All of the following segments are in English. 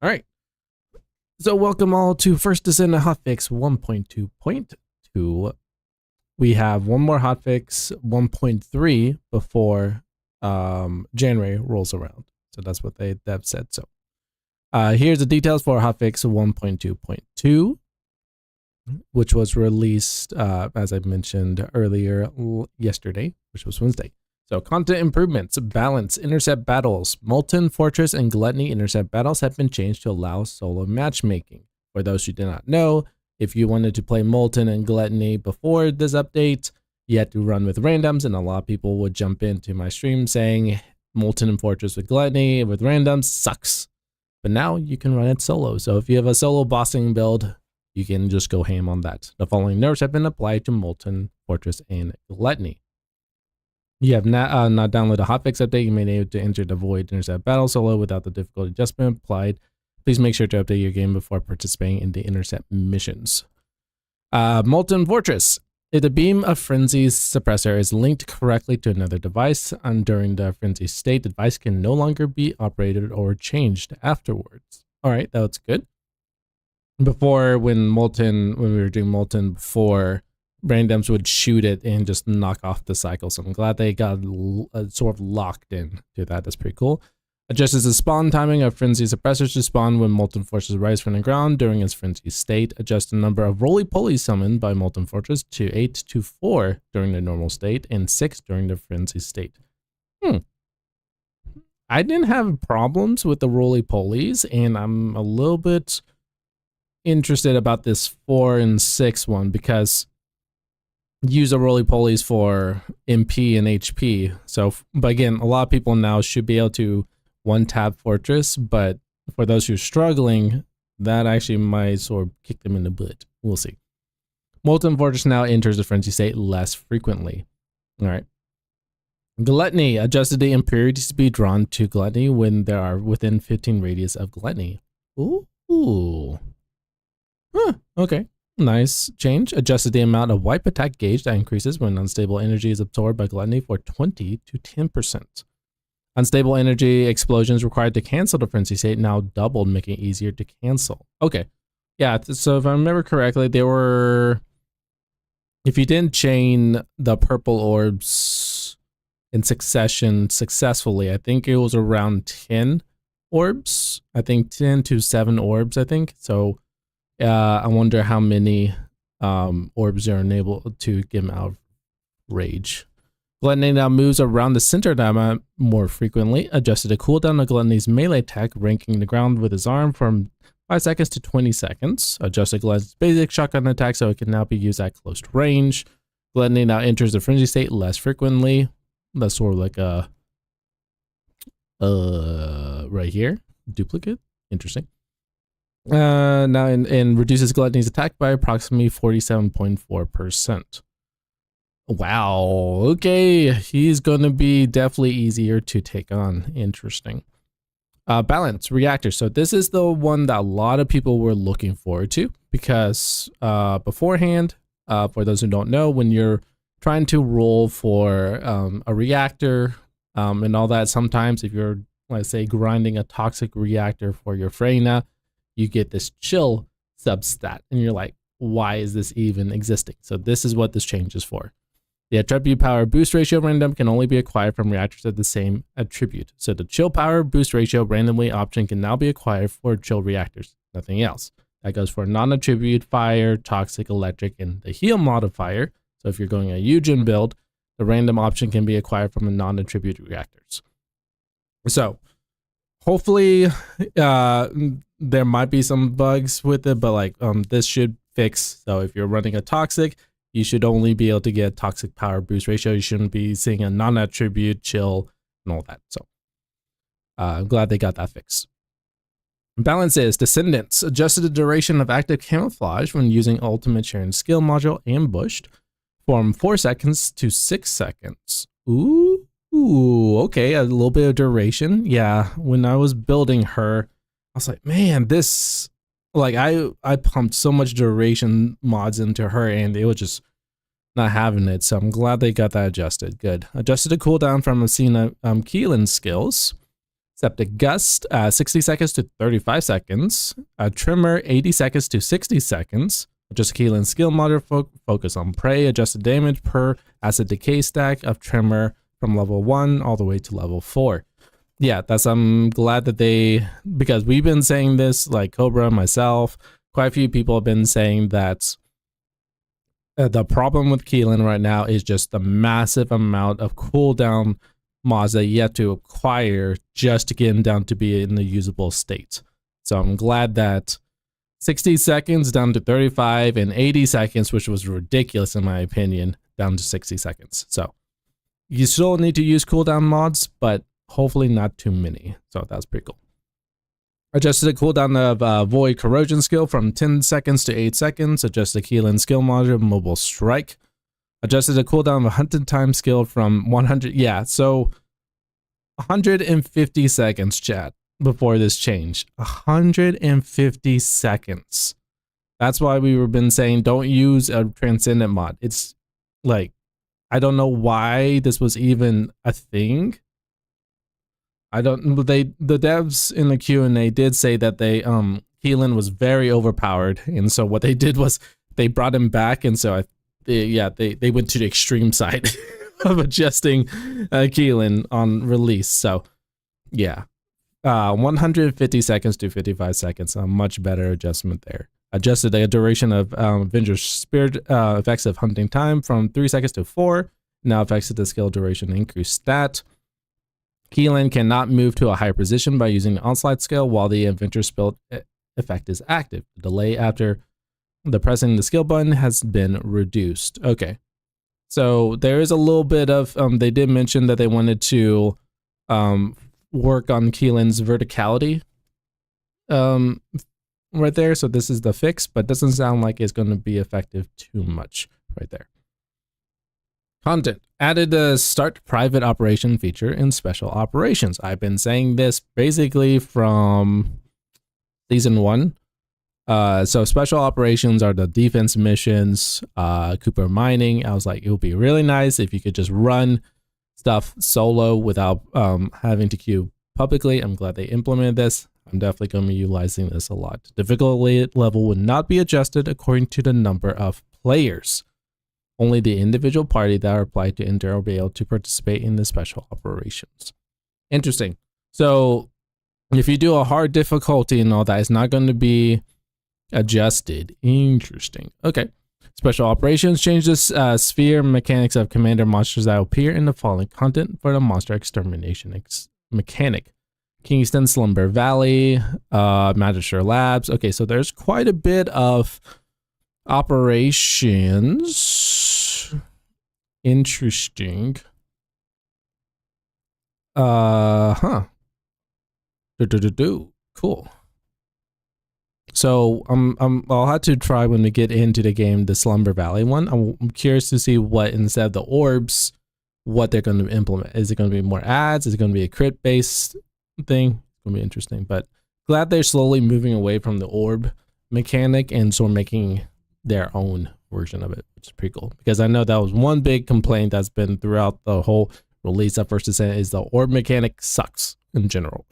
All right. So welcome all to First Descent Hotfix 1.2.2. We have one more hotfix 1.3 before January rolls around. So that's what they've said. So here's the details for hotfix 1.2.2, which was released, as I mentioned earlier, yesterday, which was Wednesday. So content improvements, balance, intercept battles, Molten, Fortress, and Gluttony intercept battles have been changed to allow solo matchmaking. For those who did not know, if you wanted to play Molten and Gluttony before this update, you had to run with randoms, and a lot of people would jump into my stream saying Molten and Fortress with Gluttony with randoms sucks. But now you can run it solo. So if you have a solo bossing build, you can just go ham on that. The following nerfs have been applied to Molten, Fortress, and Gluttony. You have not downloaded a hotfix update. You may be able to enter the void intercept battle solo without the difficulty adjustment applied. Please make sure to update your game before participating in the intercept missions. Molten Fortress. If the beam of frenzy's suppressor is linked correctly to another device and during the frenzy state, the device can no longer be operated or changed afterwards. All right, that's good. Before, when we were doing Molten before, randoms would shoot it and just knock off the cycle. So I'm glad they got sort of locked in to that. That's pretty cool. Adjusts the spawn timing of frenzy suppressors to spawn when Molten Fortress rise from the ground during its frenzy state. Adjust the number of roly-poly summoned by Molten Fortress to 8 to 4 during the normal state and 6 during the frenzy state. I didn't have problems with the roly-polies, and I'm a little bit interested about this 4 and 6 one because use the roly-polies for MP and HP. So, but again, a lot of people now should be able to one-tap Fortress, but for those who are struggling, that actually might sort of kick them in the butt. We'll see. Molten Fortress now enters the frenzy state less frequently. All right. Gluttony. Adjusted the impurities to be drawn to Gluttony when there are within 15 radius of Gluttony. Ooh. Huh, okay. Nice change. Adjusted the amount of wipe attack gauge that increases when unstable energy is absorbed by Gluttony for 20 to 10%. Unstable energy explosions required to cancel the frenzy state now doubled, making it easier to cancel. Okay. Yeah, so if I remember correctly, there were, if you didn't chain the purple orbs in succession successfully, I think it was around 10 orbs. I think 10 to 7 orbs, I think. So I wonder how many orbs are enabled to get him out of rage. Gluttony now moves around the center of the map more frequently. Adjusted the cooldown of Gluttony's melee attack, ranking the ground with his arm from 5 seconds to 20 seconds. Adjusted Gluttony's basic shotgun attack so it can now be used at close range. Gluttony now enters the frenzy state less frequently. That's sort of like a right here, duplicate. Interesting. Now and reduces Gluttony's attack by approximately 47.4%. Wow. Okay, he's gonna be definitely easier to take on. Interesting. Balance reactor. So this is the one that a lot of people were looking forward to because beforehand, for those who don't know, when you're trying to roll for a reactor and all that, sometimes if you're, let's say, grinding a toxic reactor for your Freyna, you get this chill substat, and you're like, why is this even existing? So this is what this change is for. The attribute power boost ratio random can only be acquired from reactors of the same attribute. So the chill power boost ratio randomly option can now be acquired for chill reactors, nothing else. That goes for non-attribute, fire, toxic, electric, and the heal modifier. So if you're going a Eugen build, the random option can be acquired from the non-attribute reactors. So hopefully there might be some bugs with it, but like this should fix. So if you're running a toxic, you should only be able to get toxic power boost ratio. You shouldn't be seeing a non-attribute, chill, and all that. So I'm glad they got that fixed. Balance is Descendants. Adjusted the duration of active camouflage when using Ultimate Sharon skill module Ambushed from 4 seconds to 6 seconds. Ooh, okay, a little bit of duration. Yeah, when I was building her, I was like, man, this, like, I pumped so much duration mods into her and it was just not having it. So I'm glad they got that adjusted. Good. Adjusted the cooldown from Asina Keelan's skills. Septic gust, 60 seconds to 35 seconds. Trimmer, 80 seconds to 60 seconds. Adjust Keelan skill modifier, focus on prey. Adjusted damage per acid decay stack of Trimmer from level 1 all the way to level 4. Yeah, I'm glad that because we've been saying this, like Cobra, myself, quite a few people have been saying that the problem with Keelan right now is just the massive amount of cooldown mods that you have to acquire just to get him down to be in the usable state. So I'm glad that 60 seconds down to 35 and 80 seconds, which was ridiculous in my opinion, down to 60 seconds. So you still need to use cooldown mods, but hopefully not too many. So that's pretty cool. Adjusted the cooldown of Void Corrosion skill from 10 seconds to 8 seconds. Adjusted Keelan skill module Mobile Strike. Adjusted the cooldown of Hunted Time skill from 100. Yeah, so 150 seconds, chat, before this change. 150 seconds. That's why we've been saying don't use a Transcendent mod. It's like, I don't know why this was even a thing. The devs in the Q&A did say that Keelan was very overpowered, and so what they did was they brought him back, and so they went to the extreme side of adjusting Keelan on release. So yeah, 150 seconds to 55 seconds, a much better adjustment there. Adjusted the duration of Avenger's Spirit effects of Hunting Time from 3 seconds to 4. Now affects the skill duration increased stat. Keelan cannot move to a higher position by using the Onslaught skill while the Adventure Spell effect is active. The delay after pressing the skill button has been reduced. Okay, so there is a little bit of, they did mention that they wanted to work on Keelan's verticality right there. So this is the fix, but doesn't sound like it's going to be effective too much right there. Content. Added a start private operation feature in special operations. I've been saying this basically from season 1. So special operations are the defense missions, Cooper mining. I was like, it would be really nice if you could just run stuff solo without having to queue publicly. I'm glad they implemented this. I'm definitely going to be utilizing this a lot. Difficulty level would not be adjusted according to the number of players. Only the individual party that are applied to enter will be able to participate in the special operations. Interesting. So if you do a hard difficulty and all that, it's not going to be adjusted. Interesting. Okay. Special operations changes sphere mechanics of commander monsters that appear in the following content for the monster extermination mechanic. Kingston, Slumber Valley, Magister Labs. Okay, so there's quite a bit of operations. Interesting. Cool. So I'll have to try when we get into the game the Slumber Valley one. I'm curious to see what, instead of the orbs, what they're going to implement. Is it going to be more ads? Is it going to be a crit based thing? It's going to be interesting, but glad they're slowly moving away from the orb mechanic and sort of making their own version of it, which is pretty cool, because I know that was one big complaint that's been throughout the whole release of First Descent is the orb mechanic sucks in general.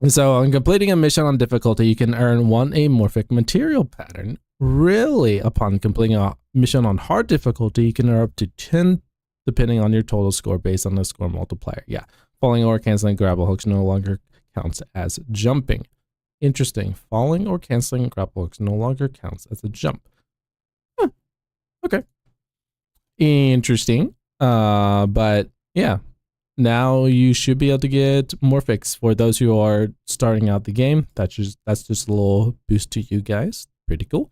So on completing a mission on difficulty, you can earn 1 amorphic material pattern. Really, upon completing a mission on hard difficulty, you can earn up to 10 depending on your total score based on the score multiplier. Yeah, falling or canceling grapple hooks no longer counts as jumping. Interesting. Falling or canceling grapple hooks no longer counts as a jump. Huh. Okay. Interesting. But yeah, now you should be able to get Morphix for those who are starting out the game. That's just a little boost to you guys. Pretty cool.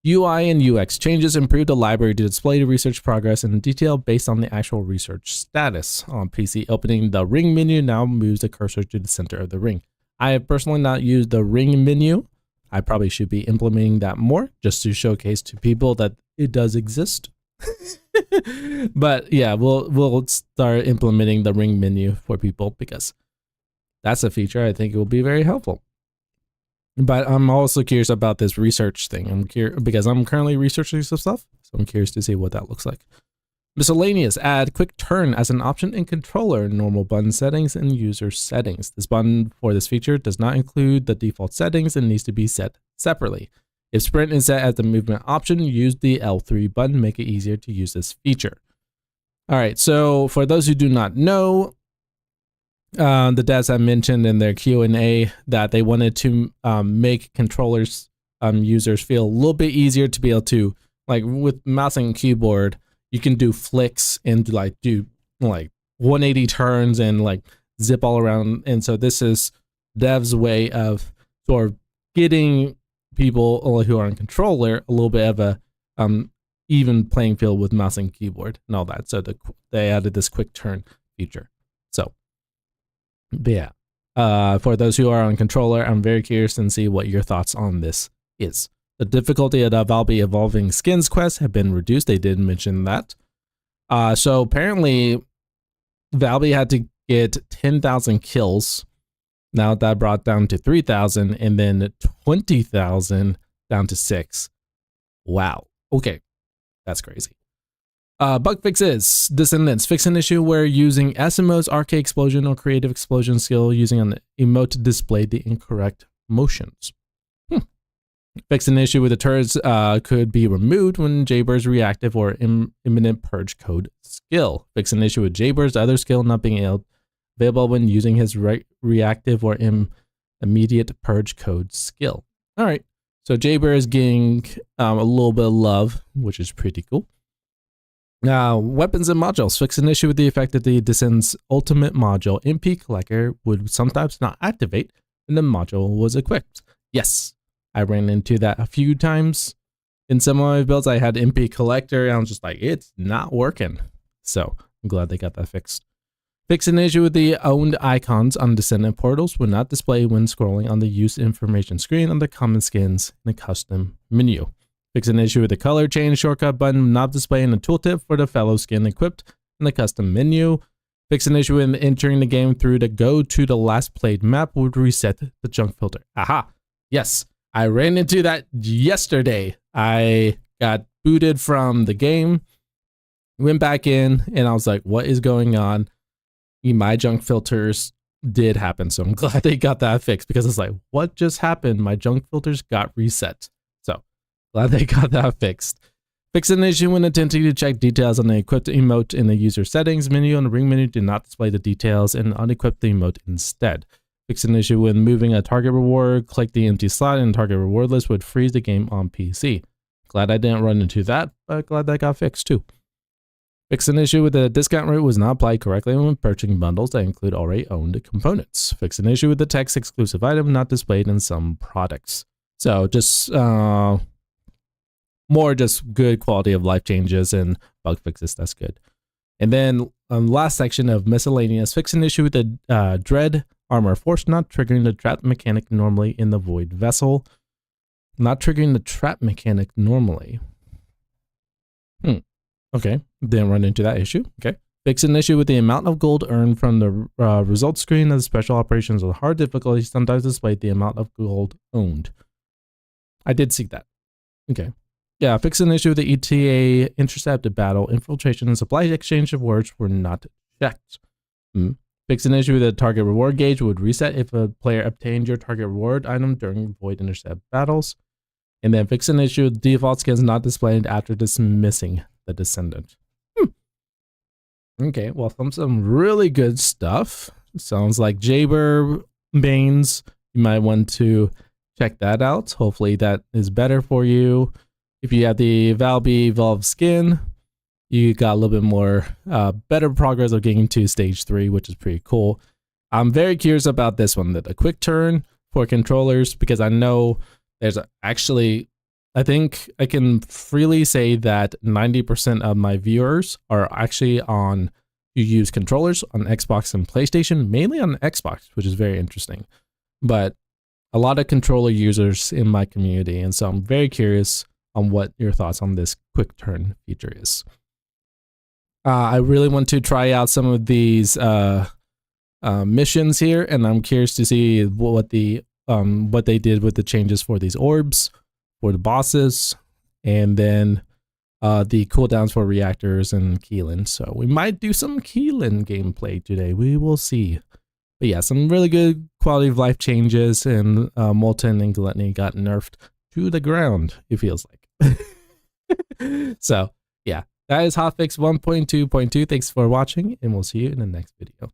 UI and UX changes improve the library to display the research progress in detail based on the actual research status. On PC, opening the ring menu now moves the cursor to the center of the ring. I have personally not used the ring menu. I probably should be implementing that more just to showcase to people that it does exist. But yeah, we'll start implementing the ring menu for people because that's a feature I think it will be very helpful. But I'm also curious about this research thing. I'm curious because I'm currently researching some stuff, so I'm curious to see what that looks like. Miscellaneous, add quick turn as an option in controller, normal button settings, and user settings. This button for this feature does not include the default settings and needs to be set separately. If sprint is set as the movement option, use the L3 button, make it easier to use this feature. All right, so for those who do not know, the devs have mentioned in their Q&A that they wanted to make controllers users feel a little bit easier to be able to, like with mouse and keyboard, you can do flicks and like do like 180 turns and like zip all around. And so this is dev's way of sort of getting people who are on controller a little bit of a even playing field with mouse and keyboard and all that. So they added this quick turn feature. So yeah, for those who are on controller, I'm very curious and see what your thoughts on this is. The difficulty of the Valby Evolving Skins quest have been reduced. They did mention that. So apparently Valby had to get 10,000 kills. Now that brought down to 3,000 and then 20,000 down to 6. Wow. Okay. That's crazy. Bug fixes. Descendants. Fix an issue where using SMO's arcade explosion or creative explosion skill using an emote to display the incorrect motions. Fix an issue with the turrets could be removed when Jaybird's reactive or imminent purge code skill. Fix an issue with Jaybird's other skill not being available when using his reactive or immediate purge code skill. All right, so Jaybird is getting a little bit of love, which is pretty cool. Now, weapons and modules. Fix an issue with the effect that the Descend's ultimate module, MP Collector, would sometimes not activate when the module was equipped. Yes. I ran into that a few times in some of my builds. I had MP Collector and I was just like, it's not working. So I'm glad they got that fixed. Fix an issue with the owned icons on Descendant portals would not display when scrolling on the use information screen on the common skins in the custom menu. Fix an issue with the color change shortcut button not displaying the tooltip for the fellow skin equipped in the custom menu. Fix an issue with entering the game through the go to the last played map would reset the junk filter. Aha, yes. I ran into that yesterday. I got booted from the game, went back in, and I was like, what is going on? My junk filters did happen, so I'm glad they got that fixed because it's like, what just happened? My junk filters got reset. So glad they got that fixed. Fix an issue when attempting to check details on the equipped emote in the user settings menu. On the ring menu, do not display the details and unequip the emote instead. Fix an issue when moving a target reward, click the empty slot in the target reward list would freeze the game on PC. Glad I didn't run into that, but glad that got fixed too. Fix an issue with the discount rate was not applied correctly when purchasing bundles that include already owned components. Fix an issue with the text exclusive item not displayed in some products. So just more just good quality of life changes and bug fixes, that's good. And then last section of miscellaneous, fix an issue with the Dread Armor Force not triggering the trap mechanic normally in the Void Vessel. Not triggering the trap mechanic normally. Okay, didn't run into that issue. Okay. Fix an issue with the amount of gold earned from the results screen of the special operations with hard difficulty sometimes displayed the amount of gold owned. I did see that. Okay. Yeah, fix an issue with the ETA intercepted battle, infiltration, and supply exchange of words were not checked. Fix an issue with the target reward gauge would reset if a player obtained your target reward item during void intercept battles. And then fix an issue with default skins not displayed after dismissing the Descendant. Okay, well, some really good stuff. Sounds like Jaybird Banes. You might want to check that out. Hopefully that is better for you. If you have the Valby Evolved skin, you got a little bit more better progress of getting to stage 3, which is pretty cool. I'm very curious about this one, the quick turn for controllers, because I know there's actually, I think I can freely say that 90% of my viewers are actually on, you use controllers on Xbox and PlayStation, mainly on Xbox, which is very interesting. But a lot of controller users in my community, and so I'm very curious on what your thoughts on this quick turn feature is. I really want to try out some of these missions here, and I'm curious to see what they did with the changes for these orbs, for the bosses, and then the cooldowns for reactors and Keelan. So we might do some Keelan gameplay today. We will see. But yeah, some really good quality of life changes, and Molten and Gluttony got nerfed to the ground, it feels like. So yeah, that is Hotfix 1.2.2. Thanks for watching, and we'll see you in the next video.